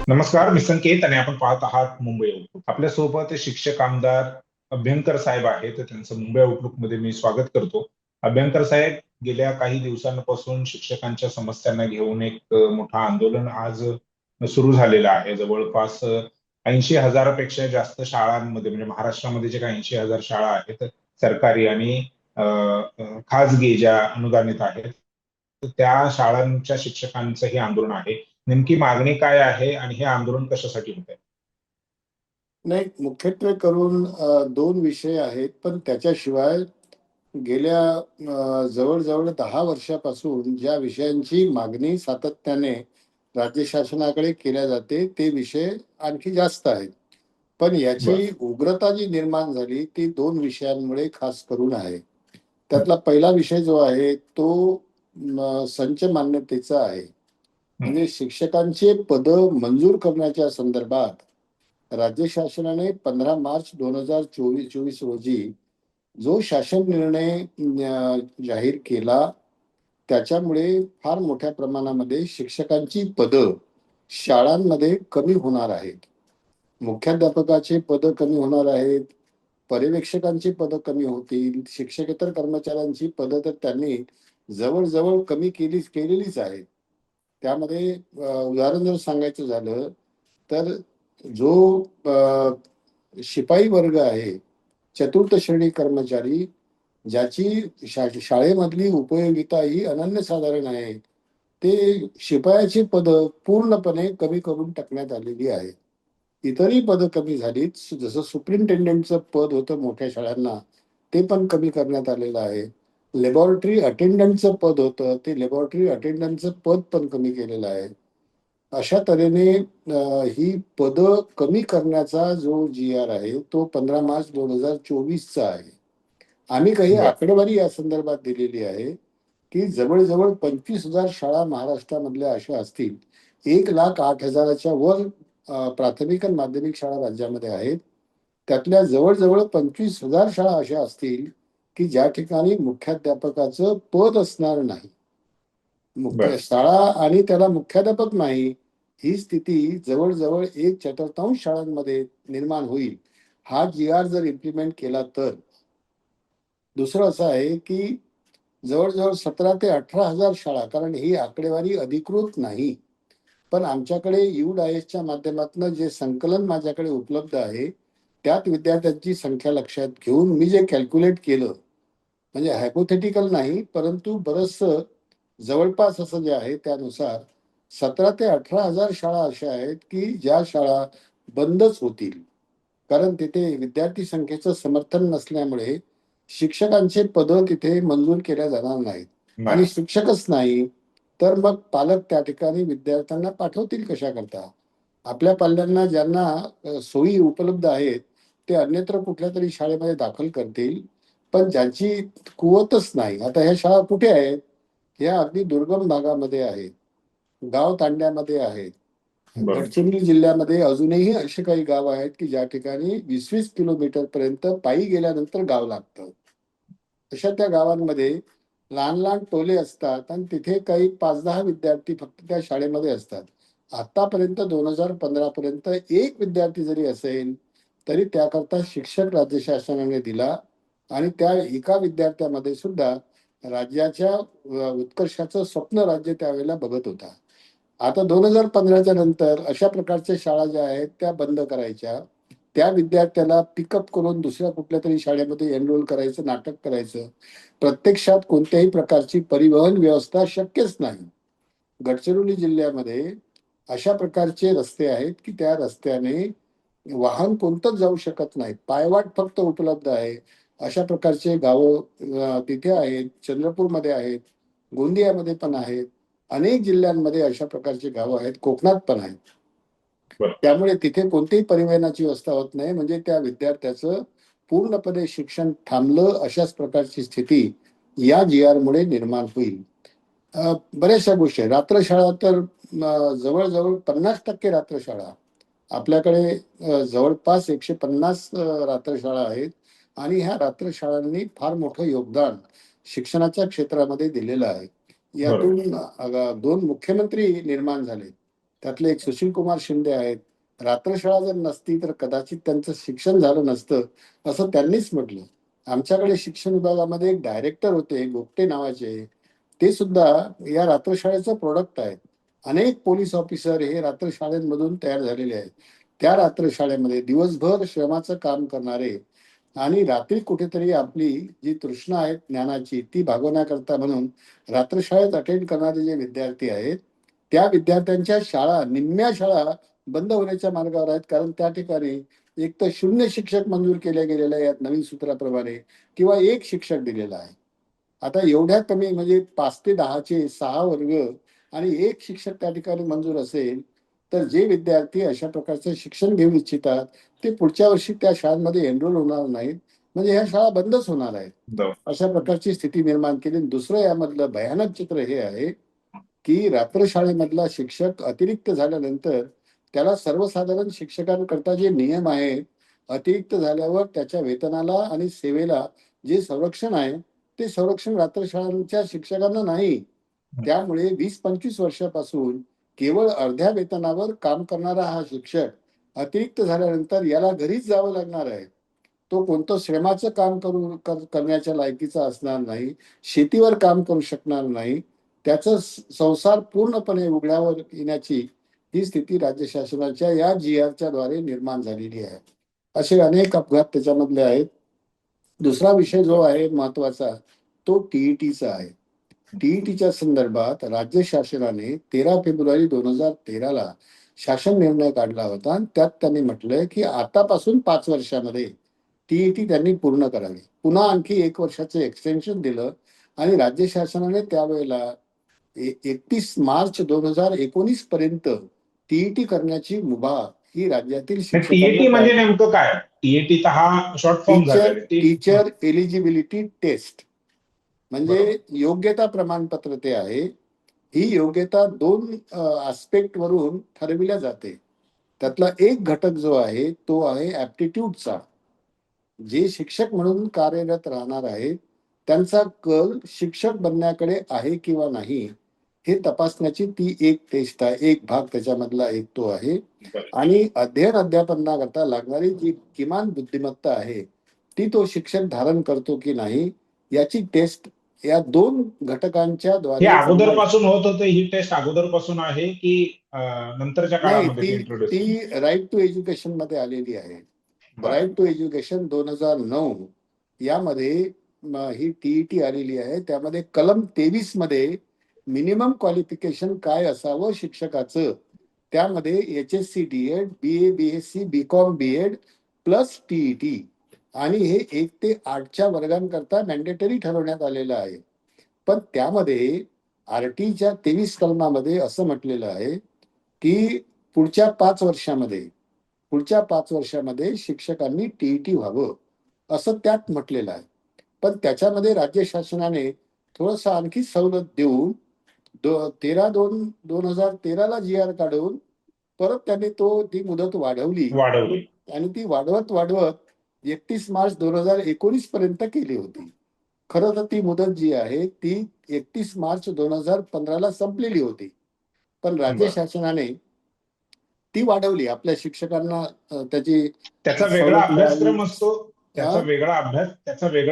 नमस्कार, मी संकेत आणि आपण पाहत आहात मुंबई आउटलुक. आपल्यासोबत शिक्षक आमदार अभ्यंकर साहेब आहेत, तर त्यांचं मुंबई आउटलुक मध्ये मी स्वागत करतो. अभ्यंकर साहेब, गेल्या काही दिवसांपासून शिक्षकांच्या समस्यांना घेऊन एक मोठं आंदोलन आज सुरू झालेलं आहे. जवळपास 80,000पेक्षा जास्त शाळांमध्ये, म्हणजे महाराष्ट्रामध्ये जे काही 80,000 शाळा आहेत, सरकारी आणि खाजगी ज्या अनुदानित आहेत, तर त्या शाळांच्या शिक्षकांचं हे आंदोलन आहे. नेमकी मागणी काय आहे आणि हे आंदोलन कशासाठी होत आहे? नाही, मुख्यत्वे करून दोन विषय आहेत, पण त्याच्याशिवाय गेल्या जवळजवळ 10 वर्षापासून ज्या विषयांची मागणी सातत्याने राज्य शासनाकडे केल्या जाते ते विषय आणखी जास्त आहेत. पण याची बर. उग्रता जी निर्माण झाली ती दोन विषयांमुळे खास करून आहे. त्यातला पहिला विषय जो आहे तो संच मान्यतेचा आहे. म्हणजे शिक्षकांचे पद मंजूर करण्याच्या संदर्भात राज्य शासनाने 15 मार्च 2024 रोजी जो शासन निर्णय जाहीर केला त्याच्यामुळे फार मोठ्या प्रमाणामध्ये शिक्षकांची पदं शाळांमध्ये कमी होणार आहेत. मुख्याध्यापकाचे पदं कमी होणार आहेत, पर्यवेक्षकांची पदं कमी होतील, शिक्षकेतर कर्मचाऱ्यांची पदं तर त्यांनी जवळजवळ कमी केलेलीच आहेत. त्यामध्ये उदाहरण जर सांगायचं झालं तर जो शिपाई वर्ग आहे, चतुर्थ श्रेणी कर्मचारी, ज्याची शाळेमधली उपयोगिता ही अनन्यसाधारण आहे, ते शिपायाची पदं पूर्णपणे कमी करून टाकण्यात आलेली आहे. इतरही पदं कमी झालीत. जसं सुप्रिंटेंडेंटचं पद होतं मोठ्या शाळांना, ते पण कमी करण्यात आलेलं आहे. लॅबॉरेटरी अटेंडंटचं पद होतं, ते लॅबॉरेटरी अटेंडंटचं पद पण कमी केलेलं आहे. अशा तऱ्हेने ही पदं कमी करण्याचा जो GR आहे तो 15 मार्च 2024चा आहे. आम्ही काही बर. आकडेवारी या संदर्भात दिलेली आहे की जवळजवळ 25,000 शाळा महाराष्ट्रामधल्या अशा असतील. 1,08,000च्या वर प्राथमिक आणि माध्यमिक शाळा राज्यामध्ये आहेत. त्यातल्या जवळजवळ 25,000 शाळा अशा असतील की ज्या ठिकाणी मुख्याध्यापकाचं पद असणार नाही. मुख्य बर. शाळा आणि त्याला मुख्याध्यापक नाही, ही स्थिती जवळजवळ 1/4 शाळांमध्ये निर्माण होईल. हा GR जर इम्प्लिमेंट केला तर. दुसरं असं आहे की जवळजवळ 17 ते 18,000 शाळा, कारण ही आकडेवारी अधिकृत नाही, पण आमच्याकडे UDISच्या माध्यमातून जे संकलन माझ्याकडे उपलब्ध आहे त्यात विद्यार्थ्यांची संख्या लक्षात घेऊन मी जे कॅल्क्युलेट केलं, म्हणजे हायपोथेटिकल नाही परंतु बरंचसं जवळपास असं जे आहे त्यानुसार 17 ते 18,000 शाळा अशा आहेत की ज्या शाळा बंदच होतील. कारण तिथे विद्यार्थी संख्येचं समर्थन नसल्यामुळे शिक्षकांचे पदं तिथे मंजूर केल्या जाणार नाहीत. आणि शिक्षकच नाही तर मग पालक त्या ठिकाणी विद्यार्थ्यांना पाठवतील कशा करता? आपल्या पाल्यांना ज्यांना सोयी उपलब्ध आहेत ते अन्यत्र कुठल्या तरी शाळेमध्ये दाखल करतील. पण ज्यांची कुवतच नाही, आता ह्या शाळा कुठे आहेत? ह्या अगदी दुर्गम भागामध्ये आहेत, गाव तांड्यामध्ये आहेत. गडचिरोली जिल्ह्यामध्ये अजूनही असे काही गाव आहेत की ज्या ठिकाणी 20-20 किलोमीटर पर्यंत पायी गेल्यानंतर गाव लागतं. अशा त्या गावांमध्ये लहान लहान टोले असतात आणि तिथे काही 5-10 विद्यार्थी फक्त त्या शाळेमध्ये असतात. आतापर्यंत 2015 पर्यंत एक विद्यार्थी जरी असेल तरी त्याकरता शिक्षक राज्य शासनाने दिला आणि त्या एका विद्यार्थ्यामध्ये सुद्धा राज्याच्या उत्कर्षाचं स्वप्न राज्य त्यावेळेला बघत होता. आता 2015च्या नंतर अशा प्रकारच्या शाळा ज्या आहेत त्या बंद करायच्या, त्या विद्यार्थ्याला पिकअप करून दुसऱ्या कुठल्या तरी शाळेमध्ये एनरोल करायचं, नाटक करायचं. प्रत्यक्षात कोणत्याही प्रकारची परिवहन व्यवस्था शक्यच नाही. गडचिरोली जिल्ह्यामध्ये अशा प्रकारचे रस्ते आहेत की त्या रस्त्याने वाहन कोणतंच जाऊ शकत नाही, पायवाट फक्त उपलब्ध आहे. अशा प्रकारचे गावं तिथे आहेत, चंद्रपूरमध्ये आहेत, गोंदियामध्ये पण आहेत, अनेक जिल्ह्यांमध्ये अशा प्रकारचे गावं आहेत, कोकणात पण आहेत. त्यामुळे तिथे कोणतीही परिवहनाची व्यवस्था होत नाही, म्हणजे त्या विद्यार्थ्याचं पूर्णपणे शिक्षण थांबलं अशाच प्रकारची स्थिती या GR मुळे निर्माण होईल. बऱ्याचशा गोष्टी आहेत. रात्रशाळा तर जवळजवळ 50% रात्रशाळा आपल्याकडे जवळपास 150 रात्रशाळा आहेत आणि ह्या रात्रशाळांनी फार मोठं योगदान शिक्षणाच्या क्षेत्रामध्ये दिलेलं आहे. यातून 2 मुख्यमंत्री निर्माण झाले. त्यातले एक सुशील कुमार शिंदे आहेत. रात्रशाळा जर नसती तर कदाचित त्यांचं शिक्षण झालं नसतं असं त्यांनीच म्हटलं. आमच्याकडे शिक्षण विभागामध्ये एक डायरेक्टर होते गोपटे नावाचे, ते सुद्धा या रात्रशाळेचं प्रोडक्ट आहेत. अनेक पोलीस ऑफिसर हे रात्रशाळेमधून तयार झालेले आहेत. त्या रात्रशाळेमध्ये दिवसभर श्रमाचं काम करणारे आणि रात्री कुठेतरी आपली जी तृष्णा आहे ज्ञानाची ती भागवण्याकरता म्हणून रात्रशाळेत अटेंड करणारे जे विद्यार्थी आहेत, त्या विद्यार्थ्यांच्या शाळा, निम्म्या शाळा बंद होण्याच्या मार्गावर आहेत. कारण त्या ठिकाणी एक तर शून्य शिक्षक मंजूर केले गेलेले आहेत नवीन सूत्राप्रमाणे, किंवा एक शिक्षक दिलेला आहे. आता एवढ्या कमी म्हणजे 5 ते 10चे 6 वर्ग आणि एक शिक्षक त्या ठिकाणी मंजूर असेल, तर जे विद्यार्थी अशा प्रकारचं शिक्षण घेऊ इच्छितात ते पुढच्या वर्षी त्या शाळांमध्ये एनरोल होणार नाहीत. म्हणजे ह्या शाळा बंदच होणार आहेत. बरोबर. अशा प्रकारची स्थिती निर्माण केली. दुसरं यामधलं भयानक चित्र हे आहे की रात्रशाळेमधला शिक्षक अतिरिक्त झाल्यानंतर त्याला सर्वसाधारण शिक्षकांकरता जे नियम आहेत, अतिरिक्त झाल्यावर त्याच्या वेतनाला आणि सेवेला जे संरक्षण आहे ते संरक्षण रात्रशाळांच्या शिक्षकांना नाही. त्यामुळे 20-25 वर्षापासून केवळ अर्ध्या वेतनावर काम करणारा हा शिक्षक अतिरिक्त झाल्यानंतर याला घरीच जावं लागणार आहे. तो कोणतं श्रमाचं काम करण्याच्या लायकीचा असणार नाही, शेतीवर काम करू शकणार नाही. त्याचा संसार पूर्णपणे उघड्यावर येण्याची ही स्थिती राज्य शासनाच्या या GR द्वारे निर्माण झालेली आहे. असे अनेक अपघात त्याच्यामधले आहेत. दुसरा विषय जो आहे महत्वाचा तो TETचा आहे. TETच्या संदर्भात राज्य शासनाने 13 फेब्रुवारी 2013ला शासन निर्णय काढला होता आणि त्यात त्यांनी म्हटलंय की आतापासून 5 वर्षामध्ये TET त्यांनी पूर्ण करावी. पुन्हा आणखी 1 वर्षाचं एक्सटेन्शन दिलं आणि राज्य शासनाने त्यावेळेला 31 मार्च 2019 पर्यंत TET करण्याची मुभा ही राज्यातील टीएटी म्हणजे शिक्षकांना, नेमकं काय? टीएटी तर हा शॉर्ट फॉर्म झालेला आहे. टीचर एलिजिबिलिटी टेस्ट, म्हणजे बरोबर. योग्यता प्रमाणपत्र ते आहे. ही योग्यता 2 आस्पेक्ट वरून ठरविल्या जाते. त्यातला एक घटक जो आहे तो आहे ऍप्टिट्यूडचा. जे शिक्षक म्हणून कार्यरत राहणार आहेत त्यांचा कल शिक्षक बनण्याकडे आहे किंवा नाही हे तपासण्याची ती एक टेस्ट आहे. एक भाग त्याच्यामधला एक तो आहे. आणि अध्ययन अध्यापनाकरता लागणारी जी किमान बुद्धिमत्ता आहे ती तो शिक्षक धारण करतो की नाही याची टेस्ट या 2 घटकांच्या हे द्वारे अगोदर पासून होत होतं, ही टेस्ट अगोदर पासून आहे की नंतरच्या नाही. काळामध्ये इंट्रोड्यूस? ती राईट टू एज्युकेशन मध्ये आलेली आहे. राईट टू एज्युकेशन 2009 यामध्ये ही TET आलेली आहे. त्यामध्ये कलम 23 मध्ये मिनिमम क्वालिफिकेशन काय असावं शिक्षकाचं, त्यामध्ये HSC DED, BA BSc BCom BEd plus TET आणि हे 1 ते 8च्या वर्गांकरता मॅन्डेटरी ठरवण्यात आलेलं आहे. पण त्यामध्ये RTच्या 23 कलमामध्ये असं म्हटलेलं आहे की पुढच्या 5 वर्षामध्ये शिक्षकांनी TET व्हावं असं त्यात म्हटलेलं आहे. पण त्याच्यामध्ये राज्य शासनाने थोडस आणखी सवलत देऊन 13/2/2013ला GR काढून परत त्यांनी ती मुदत वाढवली आणि ती वाढवत 31 मार्च 2019 पर्यंत केली होती. खरं तर ती मुदत जी आहे ती 31 मार्च 2015ला संपलेली होती. पण राज्य शासनाने ती वाढवली. आपल्या शिक्षकांना त्याचा वेगळा अभ्यासक्रम असतो, त्याचा वेगळा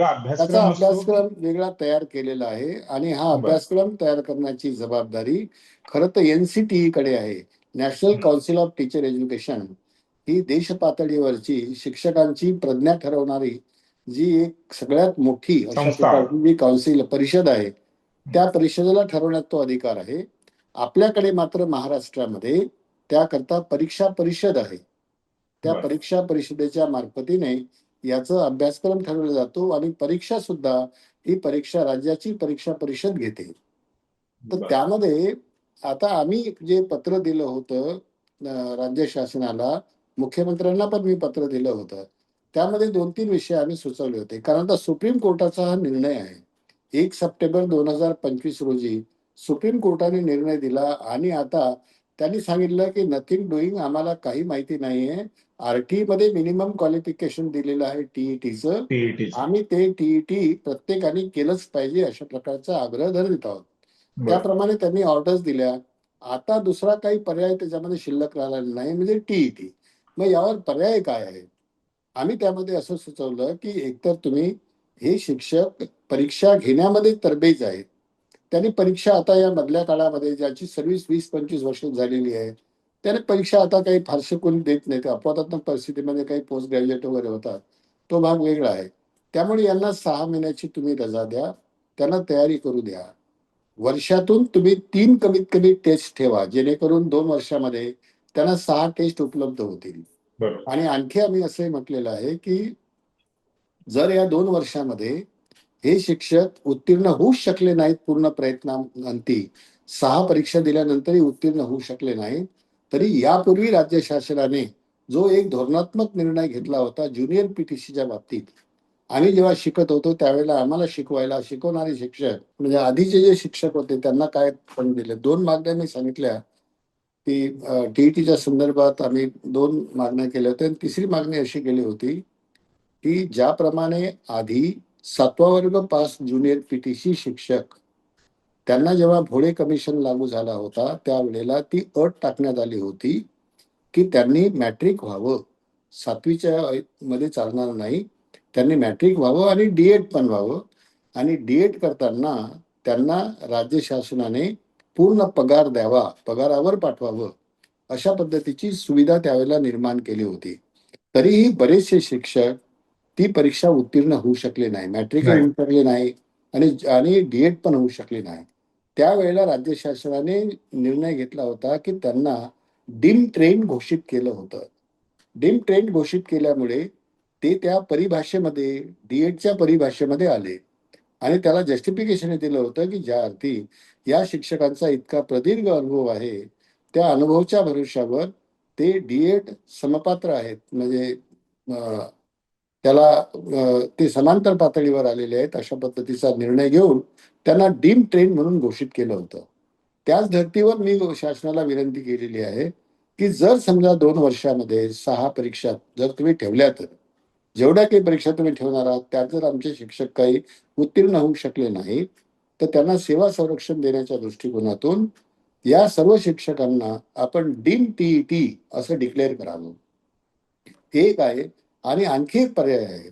अभ्यासक्रम असतो, वेगळा तयार केलेला आहे. आणि हा बरं. अभ्यासक्रम तयार करण्याची जबाबदारी खरं तर NCTE कडे आहे. National council of teacher education ही देश पातळीवरची शिक्षकांची प्रज्ञा ठरवणारी जी एक सगळ्यात मोठी अशा संस्था. प्रकारची जी काउन्सिल परिषद आहे त्या परिषदेला ठरवण्यात तो अधिकार आहे. आपल्याकडे मात्र महाराष्ट्रामध्ये त्याकरता परीक्षा परिषद आहे. त्या बरं. परीक्षा परिषदेच्या मार्फतीने याचा अभ्यासक्रम ठरवला जातो आणि परीक्षा सुद्धा ही परीक्षा राज्याची परीक्षा परिषद घेते. तर त्यामध्ये आता आम्ही जे पत्र दिलं होतं राज्य शासनाला, मुख्यमंत्र्यांना पण मी पत्र दिलं होतं, त्यामध्ये 2-3 विषय आम्ही सुचवले होते. कारण आता सुप्रीम कोर्टाचा हा निर्णय आहे. 1 सप्टेंबर 2025 रोजी सुप्रीम कोर्टाने निर्णय दिला आणि आता त्यांनी सांगितलं की नथिंग डुईंग, आम्हाला काही माहिती नाहीये. RT मध्ये मिनिमम क्वालिफिकेशन दिलेलं आहे TETचं, आम्ही ते TET प्रत्येकाने केलंच पाहिजे अशा प्रकारचा आग्रह धरत आहोत. त्याप्रमाणे त्यांनी ऑर्डर्स दिल्या आता दुसरा काही पर्याय त्याच्यामध्ये शिल्लक राहिला नाही, म्हणजे टीईटी. मग यावर पर्याय काय आहे? आम्ही त्यामध्ये असं सुचवलं की एकतर तुम्ही हे शिक्षक परीक्षा घेण्यामध्ये तरबेज आहेत, त्यांनी परीक्षा आता या मधल्या काळामध्ये ज्याची सर्व्हिस 20-25 वर्ष झालेली आहे, त्याने परीक्षा आता काही फारसे कोणी देत नाही. अपवादात्मक परिस्थितीमध्ये काही पोस्ट ग्रॅज्युएट वगैरे होतात, तो भाग वेगळा आहे. त्यामुळे यांना 6 महिन्याची तुम्ही रजा द्या, त्यांना तयारी करू द्या. वर्षातून तुम्ही 3 कमीत कमी टेस्ट ठेवा, जेणेकरून 2 वर्षामध्ये त्यांना 6 टेस्ट उपलब्ध होतील. बरोबर. आणि आणखी आम्ही असंही म्हटलेलं आहे की जर या 2 वर्षामध्ये हे शिक्षक उत्तीर्ण होऊ शकले नाहीत, पूर्ण प्रयत्नांती 6 परीक्षा दिल्यानंतरही उत्तीर्ण होऊ शकले नाहीत, तरी यापूर्वी राज्य शासनाने जो एक धोरणात्मक निर्णय घेतला होता ज्युनियर पीटीसीच्या बाबतीत, आम्ही जेव्हा शिकत होतो त्यावेळेला आम्हाला शिकवणारे शिक्षक म्हणजे आधीचे जे शिक्षक होते त्यांना काय पण दिले. 2 मागण्या मी सांगितल्या की टीईटीच्या संदर्भात आम्ही 2 मागण्या केल्या होत्या. आणि तिसरी मागणी अशी केली होती की ज्याप्रमाणे आधी 7वा वर्ग पास ज्युनियर पीटीसी शिक्षक त्यांना जेव्हा भोळे कमिशन लागू झाला होता त्यावेळेला ती अट टाकण्यात आली होती की त्यांनी मॅट्रिक व्हावं, 7वीच्या मध्ये चालणार नाही, त्यांनी मॅट्रिक व्हावं आणि डीएड पण व्हावं. आणि डीएड करताना त्यांना राज्य शासनाने पूर्ण पगार द्यावा, पगारावर पाठवावं, अशा पद्धतीची सुविधा त्यावेळेला निर्माण केली होती. तरीही बरेचसे शिक्षक ती परीक्षा उत्तीर्ण होऊ शकले नाही, मॅट्रिकही नाही. होऊ शकले नाही आणि आणि डीएड पण होऊ शकले नाही. त्यावेळेला राज्य शासनाने निर्णय घेतला होता की त्यांना डिम ट्रेन घोषित केलं होतं. डिम ट्रेन घोषित केल्यामुळे ते त्या परिभाषेमध्ये, डीएडच्या परिभाषेमध्ये आले. आणि त्याला जस्टिफिकेशन दिलं होतं की ज्या अर्थी या शिक्षकांचा इतका प्रदीर्घ अनुभव आहे, त्या अनुभवाच्या भरोश्यावर ते डीएड समपात्र आहेत, म्हणजे त्याला ते समांतर पातळीवर आलेले आहेत, अशा पद्धतीचा निर्णय घेऊन त्यांना डीम ट्रेन म्हणून घोषित केलं होतं. त्याच धर्तीवर मी शासनाला विनंती केलेली आहे की जर समजा 2 वर्षामध्ये 6 परीक्षा जर तुम्ही ठेवल्या, तर जेवढ्या काही परीक्षा तुम्ही ठेवणार आहात त्यात जर आमचे शिक्षक काही उत्तीर्ण होऊ शकले नाहीत, तर त्यांना सेवा संरक्षण देण्याच्या दृष्टिकोनातून या सर्व शिक्षकांना आपण डीम टीईटी असं डिक्लेअर करावं. एक आहे. आणि आणखी एक पर्याय आहे.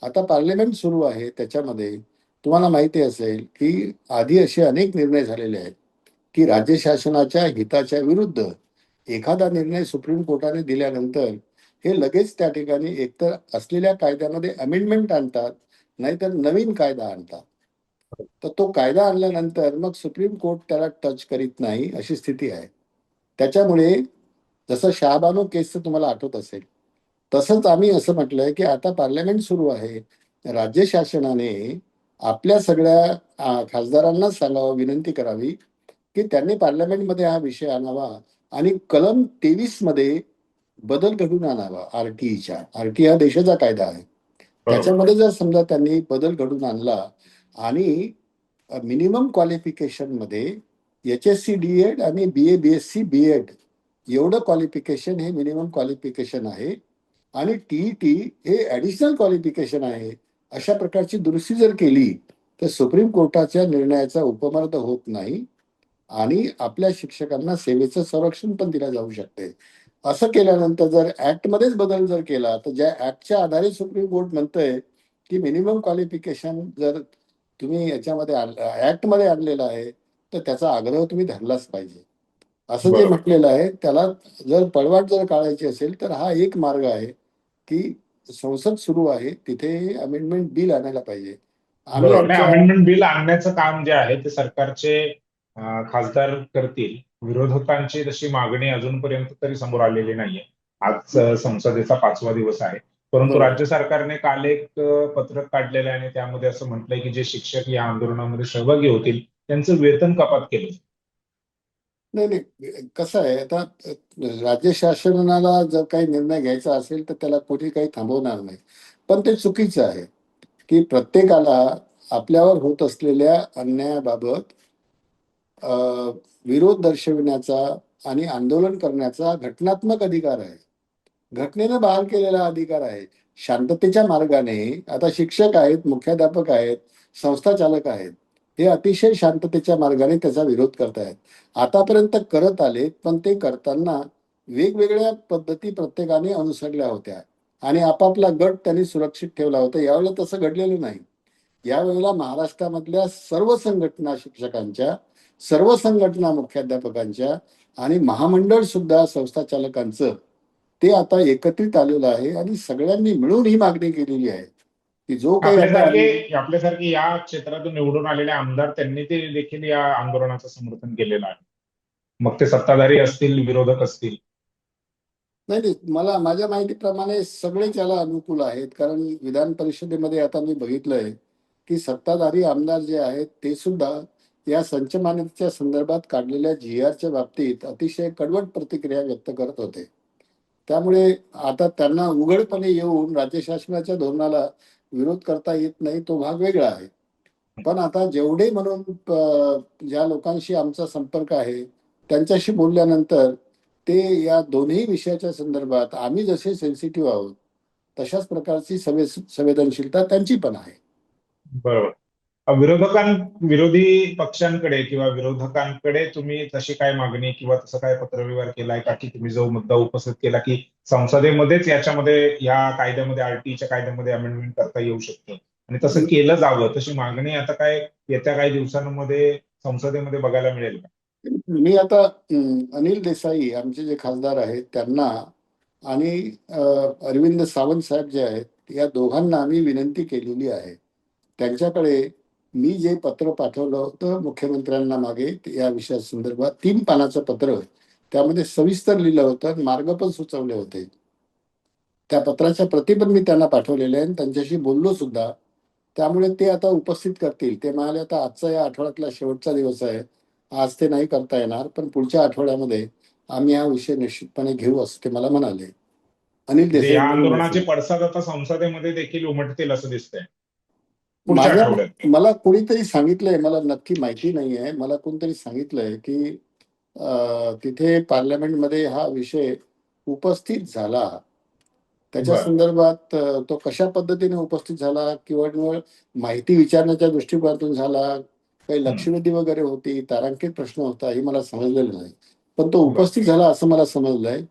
आता पार्लमेंट सुरू आहे, त्याच्यामध्ये तुम्हाला माहिती असेल की आधी असे अनेक निर्णय झालेले आहेत की राज्य शासनाच्या हिताच्या विरुद्ध एखादा निर्णय सुप्रीम कोर्टाने दिल्यानंतर हे लगेच त्या ठिकाणी एकतर असलेल्या कायद्यामध्ये अमेंडमेंट आणतात, नाहीतर नवीन कायदा आणतात. तर तो कायदा आणल्यानंतर मग सुप्रीम कोर्ट त्याला टच करीत नाही, अशी स्थिती आहे. त्याच्यामुळे जसं शहाबानो केसचं तुम्हाला आठवत असेल, तसंच आम्ही असं म्हटलंय की आता पार्लमेंट सुरू आहे, राज्य शासनाने आपल्या सगळ्या खासदारांना सांगावं, विनंती करावी की त्यांनी पार्लमेंटमध्ये हा विषय आणावा आणि कलम 23 मध्ये बदल घडून आणावा. आरटीई हा देशाचा कायदा आहे, बरोबर. त्याच्यामध्ये जर समजा त्यांनी बदल घडून आणला आणि मिनिमम क्वालिफिकेशन मध्ये HSC डीएड आणि BA BSc बीएड एवढं क्वालिफिकेशन हे मिनिमम क्वालिफिकेशन आहे आणि टीईटी हे ऍडिशनल क्वालिफिकेशन आहे, अशा प्रकारची दुरुस्ती जर केली तर सुप्रीम कोर्टाच्या निर्णयाचा उपमर्द होत नाही आणि आपल्या शिक्षकांना सेवेचं संरक्षण पण दिलं जाऊ शकते. असं केल्यानंतर जर ऍक्टमध्येच बदल जर केला, तर ज्या ऍक्टच्या आधारे सुप्रीम कोर्ट म्हणतंय की मिनिमम क्वालिफिकेशन जर तुम्ही याच्यामध्ये ऍक्टमध्ये आणलेलं आहे, तर त्याचा आग्रह तुम्ही धरलाच पाहिजे, असं जे बरोबर. म्हटलेलं आहे. त्याला जर पळवाट जर काढायची असेल तर हा एक मार्ग आहे की संसद सुरू आहे, तिथे अमेंडमेंट बिल आणायला पाहिजे. आम्ही बरोबर. नाही, आमच्या अमेंडमेंट बिल आणण्याचं काम जे आहे ते सरकारचे खासदार करतील. विरोधकांची तशी मागणी अजूनपर्यंत तरी समोर आलेली नाहीये. आज संसदेचा 5वा दिवस आहे, परंतु बरोबर. राज्य सरकारने काल एक पत्रक काढलेलं आहे आणि त्यामध्ये असं म्हटलंय की जे शिक्षक या आंदोलनामध्ये सहभागी होतील त्यांचं वेतन कपात केलं. नाही नाही, कसं आहे आता, राज्य शासनाला जर काही निर्णय घ्यायचा असेल तर त्याला कोणी काही थांबवणार नाही. पण ते चुकीचं आहे की प्रत्येकाला आपल्यावर होत असलेल्या अन्यायाबाबत विरोध दर्शविण्याचा आणि आंदोलन करण्याचा घटनात्मक अधिकार आहे, घटनेनं बहाल केलेला अधिकार आहे. शांततेच्या मार्गाने आता शिक्षक आहेत, मुख्याध्यापक आहेत, संस्था चालक आहेत, हे अतिशय शांततेच्या मार्गाने त्याचा विरोध करतायत. आतापर्यंत करत आलेत, पण ते करताना वेगवेगळ्या पद्धती प्रत्येकाने अनुसरल्या होत्या आणि आपापला गट त्यांनी सुरक्षित ठेवला होता. यावेळेला तसं घडलेलं नाही. यावेळेला महाराष्ट्रामधल्या सर्व संघटना शिक्षकांच्या, सर्व संघटना मुख्याध्यापकांच्या आणि महामंडळ सुद्धा संस्थाचालकांचं ते आता एकत्रित आलेलं आहे आणि सगळ्यांनी मिळून ही मागणी केलेली आहे की जो काही आता आपल्यासारखे या क्षेत्रातून निवडून आलेले आमदार त्यांनी ते देखील या आंदोलनाचं समर्थन केलेलं आहे. मग ते सत्ताधारी असतील, विरोधक असतील. नाही, मला माझ्या माहितीप्रमाणे सगळेच याला अनुकूल आहेत. कारण विधान परिषदेमध्ये आता मी बघितलंय की सत्ताधारी आमदार जे आहेत ते सुद्धा या संचमान्यतेच्या संदर्भात काढलेल्या GRच्या बाबतीत अतिशय कडवट प्रतिक्रिया व्यक्त करत होते. त्यामुळे आता त्यांना उघडपणे येऊन राज्य शासनाच्या धोरणाला विरोध करता येत नाही, तो भाग वेगळा आहे. पण आता जेवढे म्हणून ज्या लोकांशी आमचा संपर्क आहे त्यांच्याशी बोलल्यानंतर ते या दोन्ही विषयाच्या संदर्भात आम्ही जसे सेन्सिटिव्ह आहोत तशाच प्रकारची संवेदनशीलता त्यांची पण आहे. बरोबर. विरोधी पक्षांकडे किंवा विरोधकांकडे तुम्ही तशी काय मागणी किंवा तसं काय पत्रव्यवहार केलाय का, की तुम्ही जो मुद्दा उपस्थित केला की संसदेमध्येच याच्यामध्ये या कायद्यामध्ये RTच्या कायद्यामध्ये अमेंडमेंट करता येऊ शकतं आणि तसं केलं जावं, तशी मागणी आता काय येत्या काही दिवसांमध्ये संसदेमध्ये बघायला मिळेल का? मी आता अनिल देसाई आमचे जे खासदार आहेत त्यांना आणि अरविंद सावंत साहेब जे आहेत या दोघांना आम्ही विनंती केलेली आहे. त्यांच्याकडे मी जे पत्र पाठवलं होतं मुख्यमंत्र्यांना मागे या विषया संदर्भात 3 पानाचं पत्र, त्यामध्ये सविस्तर लिहिलं होतं, मार्ग पण सुचवले होते. त्या पत्राच्या प्रती पण मी त्यांना पाठवलेल्या आहेत, त्यांच्याशी बोललो सुद्धा. त्यामुळे ते आता उपस्थित करतील. ते म्हणाले आता आजचा या आठवड्यातला शेवटचा दिवस आहे, आज ते नाही करता येणार, पण पुढच्या आठवड्यामध्ये आम्ही हा विषय निश्चितपणे घेऊ असं ते मला म्हणाले. अनिल देसाई या आंदोलनाचे पडसाद आता संसदेमध्ये देखील उमटतील असं दिसतंय पुढच्या आठवड्यात. मला कोणीतरी सांगितलंय, मला नक्की माहिती नाहीये, मला कोणतरी सांगितलंय की तिथे पार्लमेंटमध्ये हा विषय उपस्थित झाला. त्याच्या संदर्भात तो कशा पद्धतीने उपस्थित झाला, किंवा माहिती विचारण्याच्या दृष्टिकोनातून झाला, काही लक्षवेधी वगैरे होती, तारांकित प्रश्न होता, हे मला समजलेलं नाही. पण तो उपस्थित झाला असं मला समजलंय.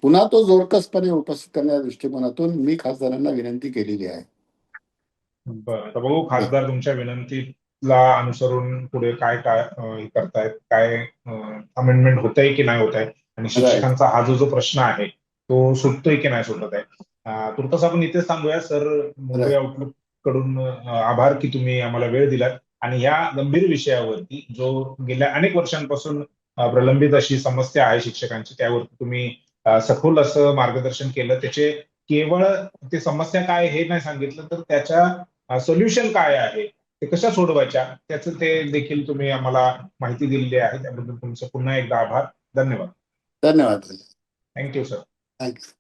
पुन्हा तो जोरकसपणे उपस्थित करण्याच्या दृष्टिकोनातून मी खासदारांना विनंती केलेली आहे. बरं, तर बघू खासदार तुमच्या विनंतीला अनुसरून पुढे काय काय करतायत, काय अमेंडमेंट होतंय की नाही होत आहे, आणि शिक्षकांचा हा जो प्रश्न आहे तो सुटतोय की नाही सुटत आहे. तुर्तास आपण इथेच थांबूया सर. मुंबई आउटलुक कडून आभार की तुम्ही आम्हाला वेळ दिलात आणि या गंभीर विषयावरती जो गेल्या अनेक वर्षांपासून प्रलंबित अशी समस्या आहे शिक्षकांची, त्यावरती तुम्ही सखोल असं मार्गदर्शन केलं. त्याचे केवळ ते समस्या काय हे नाही सांगितलं, तर त्याच्या सोल्युशन काय आहे, ते कशा सोडवायच्या त्याचं ते देखील तुम्ही आम्हाला माहिती दिलेली आहे. त्याबद्दल तुमचं पुन्हा एकदा आभार. धन्यवाद. धन्यवाद. Thank you sir. थँक्यू.